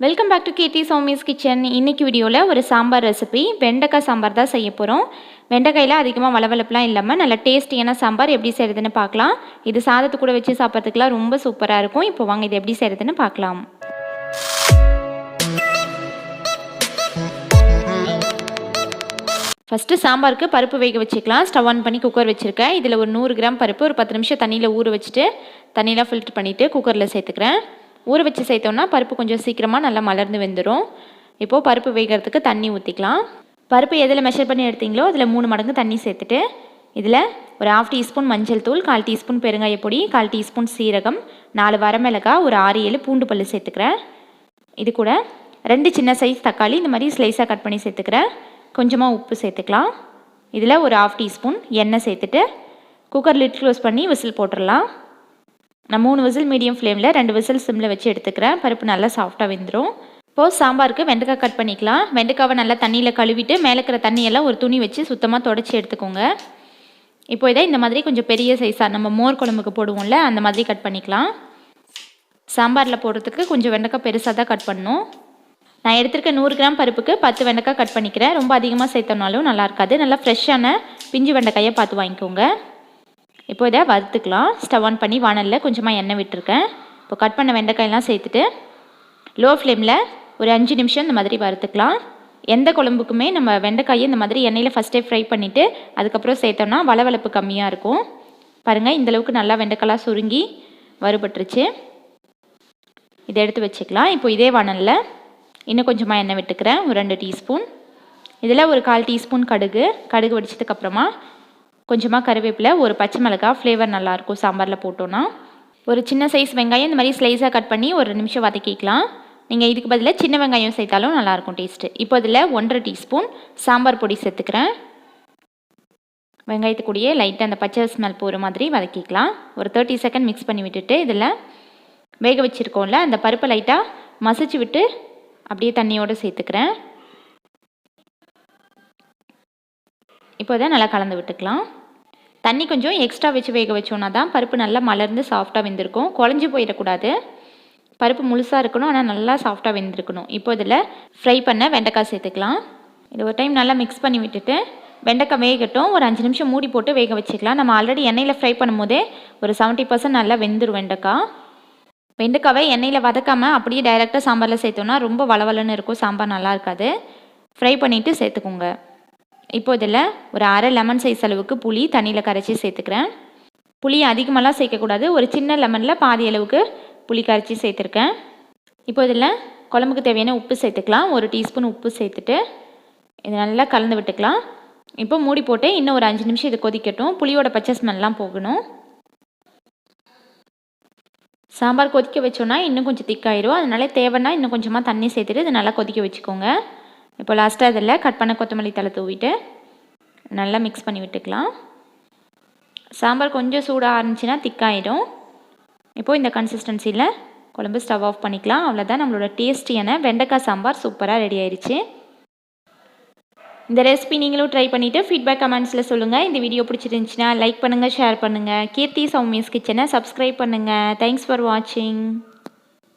Welcome back to Kathy Saumi's kitchen. இன்னைக்கு வீடியோவில் ஒரு சாம்பார் ரெசிபி வெண்டைக்காய் சாம்பார் தான் செய்ய போகிறோம். வெண்டைக்காயில் அதிகமாக வளவளப்புலாம் இல்லாமல் நல்ல டேஸ்டியான சாம்பார் எப்படி செய்கிறதுன்னு பார்க்கலாம். இது சாதத்து கூட வச்சு சாப்பிட்றதுக்குலாம் ரொம்ப சூப்பராக இருக்கும். இப்போ வாங்க இது எப்படி செய்கிறதுன்னு பார்க்கலாம். ஃபஸ்ட்டு சாம்பாருக்கு பருப்பு வேக வச்சுக்கலாம். ஸ்டவ் ஆன் பண்ணி குக்கர் வச்சுருக்கேன். இதில் ஒரு 100 கிராம் பருப்பு ஒரு 10 நிமிஷம் தண்ணியில் ஊற வச்சுட்டு தண்ணியெலாம் ஃபில்டர் பண்ணிவிட்டு குக்கரில் சேர்த்துக்கிறேன். ஊற வச்சு சேர்த்தோம்னா பருப்பு கொஞ்சம் சீக்கிரமாக நல்லா மலர்ந்து வெந்துடும். இப்போது பருப்பு வேகிறதுக்கு தண்ணி ஊற்றிக்கலாம். பருப்பு எதில் மெஷர் பண்ணி எடுத்தீங்களோ அதில் 3 மடங்கு தண்ணி சேர்த்துட்டு இதில் ஒரு 1/2 டீஸ்பூன் மஞ்சள் தூள், 1/4 டீஸ்பூன் பெருங்காயப்பொடி, 1/4 டீஸ்பூன் சீரகம், 4 வரமிளகாய், ஒரு 6-7 பூண்டு பல்லு சேர்த்துக்கிறேன். இது கூட 2 சின்ன சைஸ் தக்காளி இந்த மாதிரி ஸ்லைஸாக கட் பண்ணி சேர்த்துக்கிறேன். கொஞ்சமாக உப்பு சேர்த்துக்கலாம். இதில் ஒரு 1/2 டீஸ்பூன் எண்ணெய் சேர்த்துட்டு குக்கர் லிட் க்ளோஸ் பண்ணி விசில் போட்டுடலாம். நான் 3 விசில் மீடியம் ஃப்ளேமில் 2 விசில் சிம்மில் வச்சு எடுத்துக்கிறேன். பருப்பு நல்லா சாஃப்டாக வெந்துடும். இப்போது சாம்பாருக்கு வெண்டைக்காய் கட் பண்ணிக்கலாம். வெண்டைக்காவை நல்லா தண்ணியில் கழுவிட்டு மேலே இருக்கிற தண்ணியெல்லாம் ஒரு துணி வச்சு சுத்தமாக தொடச்சி எடுத்துக்கோங்க. இப்போ இதை இந்த மாதிரி கொஞ்சம் பெரிய சைஸாக நம்ம மோர் குழம்புக்கு போடுவோம்ல அந்த மாதிரி கட் பண்ணிக்கலாம். சாம்பாரில் போடுறதுக்கு கொஞ்சம் வெண்டைக்காய் பெருசாக தான் கட் பண்ணணும். நான் எடுத்துருக்க 100 கிராம் பருப்புக்கு 10 வெண்டைக்காய் கட் பண்ணிக்கிறேன். ரொம்ப அதிகமாக சேர்த்தோம்னாலும் நல்லா இருக்காது. நல்லா ஃப்ரெஷ்ஷான பிஞ்சு வெண்டைக்காயை பார்த்து வாங்கிக்கோங்க. இப்போ இதை வறுத்துக்கலாம். ஸ்டவ் ஆன் பண்ணி வானலில் கொஞ்சமாக எண்ணெய் விட்டுருக்கேன். இப்போ கட் பண்ண வெண்டைக்காயெல்லாம் சேர்த்துட்டு லோ ஃப்ளேமில் ஒரு 5 நிமிஷம் இந்த மாதிரி வறுத்துக்கலாம். எந்த குழம்புக்குமே நம்ம வெண்டைக்காயை இந்த மாதிரி எண்ணெயில் ஃபஸ்ட்டே ஃப்ரை பண்ணிவிட்டு அதுக்கப்புறம் சேர்த்தோம்னா வளவளப்பு கம்மியாக இருக்கும். பாருங்கள், இந்தளவுக்கு நல்லா வெண்டைக்காயெலாம் சுருங்கி வறுபட்டுருச்சு. இதை எடுத்து வச்சுக்கலாம். இப்போ இதே வானலில் இன்னும் கொஞ்சமாக எண்ணெய் விட்டுக்கிறேன், ஒரு 2 டீஸ்பூன். இதில் ஒரு 1/4 டீஸ்பூன் கடுகு வடிச்சதுக்கப்புறமா கொஞ்சமாக கருவேப்பிலை, ஒரு பச்சை மிளகாய், ஃப்ளேவர் நல்லாயிருக்கும் சாம்பாரில் போட்டோன்னா. ஒரு சின்ன சைஸ் வெங்காயம் இந்த மாதிரி ஸ்லைஸாக கட் பண்ணி ஒரு நிமிஷம் வதக்கிக்கலாம். நீங்கள் இதுக்கு பதிலாக சின்ன வெங்காயம் சேர்த்தாலும் நல்லாயிருக்கும் டேஸ்ட்டு. இப்போ இதில் 1/2 டீஸ்பூன் சாம்பார் பொடி சேர்த்துக்கிறேன். வெங்காயத்துக்கூடியே லைட்டாக அந்த பச்சை ஸ்மெல் போகிற மாதிரி வதக்கிக்கலாம். ஒரு 30 செகண்ட் மிக்ஸ் பண்ணி விட்டுட்டு இதில் வேக வச்சுருக்கோம்ல அந்த பருப்பை லைட்டாக மசிச்சு விட்டு அப்படியே தண்ணியோடு சேர்த்துக்கிறேன். இப்போ இதை நல்லா கலந்து விட்டுக்கலாம். தண்ணி கொஞ்சம் எக்ஸ்ட்ரா வச்சு வேக வச்சோன்னா தான் பருப்பு நல்லா மலர்ந்து சாஃப்டாக வெந்திருக்கும். குழஞ்சி போயிடக்கூடாது. பருப்பு முழுசாக இருக்கணும், ஆனால் நல்லா சாஃப்டாக வெந்திருக்கணும். இப்போ இதில் ஃப்ரை பண்ண வெண்டைக்காய் சேர்த்துக்கலாம். இது ஒரு டைம் நல்லா மிக்ஸ் பண்ணி விட்டுட்டு வெண்டைக்காய் வேகட்டும். ஒரு 5 நிமிஷம் மூடி போட்டு வேக வச்சுக்கலாம். நம்ம ஆல்ரெடி எண்ணெயில் ஃப்ரை பண்ணும்போதே ஒரு 70% நல்லா வெந்துடும் வெண்டைக்காய். வெண்டைக்காவை எண்ணெயில் வதக்காமல் அப்படியே டைரெக்டாக சாம்பாரில் சேர்த்தோன்னா ரொம்ப வளவலன்னு இருக்கும். சாம்பார் நல்லா இருக்காது. ஃப்ரை பண்ணிவிட்டு சேர்த்துக்கோங்க. இப்போ இதில் ஒரு 1/2 லெமன் சைஸ் அளவுக்கு புளி தண்ணியில் கரைச்சி சேர்த்துக்கிறேன். புளி அதிகமாகலாம் சேர்க்கக்கூடாது. ஒரு சின்ன லெமனில் பாதி அளவுக்கு புளி கரைச்சி சேர்த்துருக்கேன். இப்போ இதில் குழம்புக்கு தேவையான உப்பு சேர்த்துக்கலாம். 1 டீஸ்பூன் உப்பு சேர்த்துட்டு இதை நல்லா கலந்து விட்டுக்கலாம். இப்போ மூடி போட்டு இன்னும் ஒரு 5 நிமிஷம் இது கொதிக்கட்டும். புளியோட பச்சை ஸ்மெல்லாம் போகணும். சாம்பார் கொதிக்க வச்சோன்னா இன்னும் கொஞ்சம் திக்காயிடும். அதனால தேவைன்னா இன்னும் கொஞ்சமாக தண்ணி சேர்த்துட்டு இதை நல்லா கொதிக்க வச்சுக்கோங்க. இப்போ லாஸ்ட்டாக இதில் கட் பண்ண கொத்தமல்லி தழை தூவிட்டு நல்லா மிக்ஸ் பண்ணி விட்டுக்கலாம். சாம்பார் கொஞ்சம் சூடாக ஆரம்பிச்சுன்னா திக்காயிடும். இப்போது இந்த கன்சிஸ்டன்சியில் குழம்பு ஸ்டவ் ஆஃப் பண்ணிக்கலாம். அவ்வளோதான், நம்மளோட டேஸ்டியான வெண்டைக்காய் சாம்பார் சூப்பராக ரெடி ஆயிடுச்சு. இந்த ரெசிபி நீங்களும் ட்ரை பண்ணிவிட்டு ஃபீட்பேக் கமெண்ட்ஸில் சொல்லுங்கள். இந்த வீடியோ பிடிச்சிருந்துச்சின்னா லைக் பண்ணுங்கள், ஷேர் பண்ணுங்கள். கீர்த்தி சௌமிஸ் கிச்சனை சப்ஸ்கிரைப் பண்ணுங்கள். தேங்க்ஸ் ஃபார் வாட்சிங்.